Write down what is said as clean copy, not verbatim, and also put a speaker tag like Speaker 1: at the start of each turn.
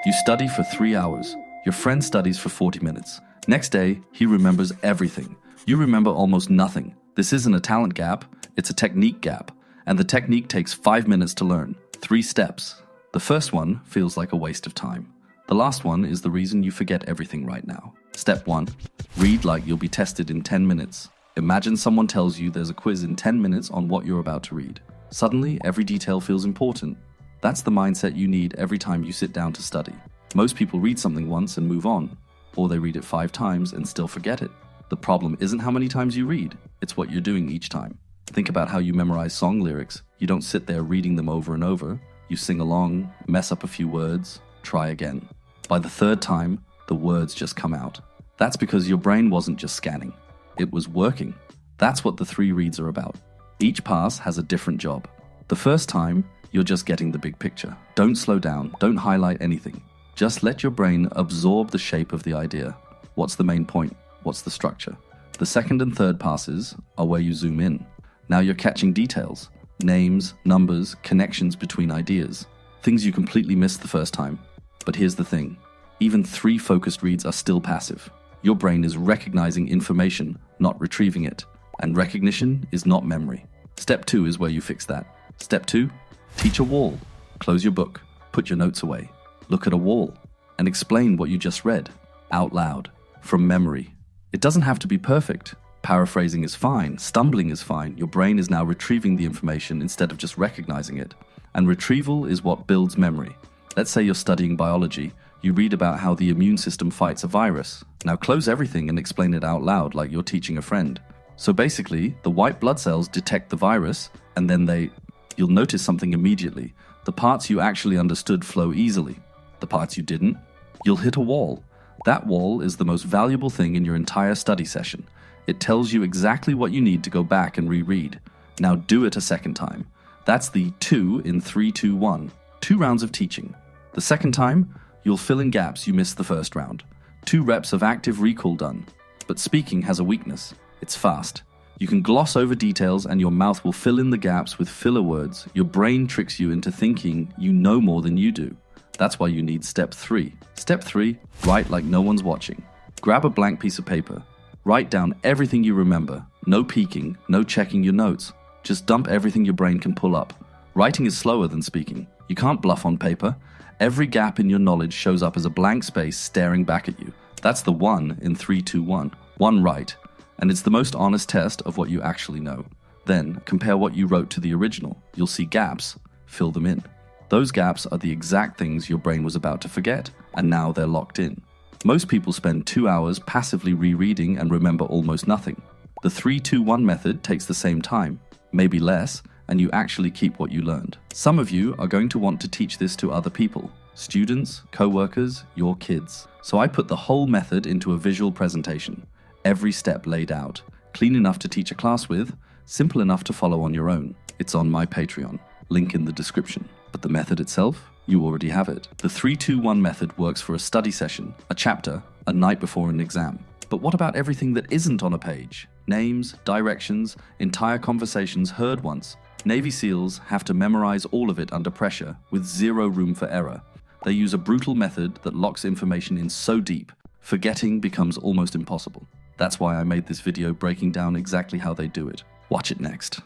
Speaker 1: You study for 3 hours. Your friend studies for 40 minutes. Next day, he remembers everything. You remember almost nothing. This isn't a talent gap, it's a technique gap. And the technique takes 5 minutes to learn. 3 steps. The first one feels like a waste of time. The last one is the reason you forget everything right now. Step 1. Read like you'll be tested in 10 minutes. Imagine someone tells you there's a quiz in 10 minutes on what you're about to read. Suddenly, every detail feels important. That's the mindset you need every time you sit down to study. Most people read something once and move on, or they read it 5 times and still forget it. The problem isn't how many times you read, it's what you're doing each time. Think about how you memorize song lyrics. You don't sit there reading them over and over. You sing along, mess up a few words, try again. By the 3rd time, the words just come out. That's because your brain wasn't just scanning. It was working. That's what the 3 reads are about. Each pass has a different job. The first time, you're just getting the big picture. Don't slow down, don't highlight anything. Just let your brain absorb the shape of the idea. What's the main point? What's the structure? The 2nd and 3rd passes are where you zoom in. Now you're catching details, names, numbers, connections between ideas, things you completely missed the first time. But here's the thing, even 3 focused reads are still passive. Your brain is recognizing information, not retrieving it. And recognition is not memory. Step 2 is where you fix that. Step 2, teach a wall. Close your book, put your notes away, look at a wall, and explain what you just read, out loud, from memory. It doesn't have to be perfect. Paraphrasing is fine, stumbling is fine. Your brain is now retrieving the information instead of just recognizing it. And retrieval is what builds memory. Let's say you're studying biology. You read about how the immune system fights a virus. Now close everything and explain it out loud like you're teaching a friend. So basically, the white blood cells detect the virus, and then you'll notice something immediately. The parts you actually understood flow easily. The parts you didn't, you'll hit a wall. That wall is the most valuable thing in your entire study session. It tells you exactly what you need to go back and reread. Now do it a 2nd time. That's the 2 in 3, 2, 1. 2 rounds of teaching. The 2nd time, you'll fill in gaps you missed the 1st round. 2 reps of active recall done. But speaking has a weakness. It's fast. You can gloss over details and your mouth will fill in the gaps with filler words. Your brain tricks you into thinking you know more than you do. That's why you need step 3. Step 3, write like no one's watching. Grab a blank piece of paper. Write down everything you remember. No peeking, no checking your notes. Just dump everything your brain can pull up. Writing is slower than speaking. You can't bluff on paper. Every gap in your knowledge shows up as a blank space staring back at you. That's the 1 in 3, 2, 1. 1 right. And it's the most honest test of what you actually know. Then, compare what you wrote to the original. You'll see gaps. Fill them in. Those gaps are the exact things your brain was about to forget, and now they're locked in. Most people spend 2 hours passively rereading and remember almost nothing. The 3-2-1 method takes the same time, maybe less, and you actually keep what you learned. Some of you are going to want to teach this to other people. Students, co-workers, your kids. So I put the whole method into a visual presentation. Every step laid out, clean enough to teach a class with, simple enough to follow on your own. It's on my Patreon, link in the description. But the method itself, you already have it. The 3-2-1 method works for a study session, a chapter, a night before an exam. But what about everything that isn't on a page? Names, directions, entire conversations heard once. Navy SEALs have to memorize all of it under pressure, with 0 room for error. They use a brutal method that locks information in so deep, forgetting becomes almost impossible. That's why I made this video breaking down exactly how they do it. Watch it next.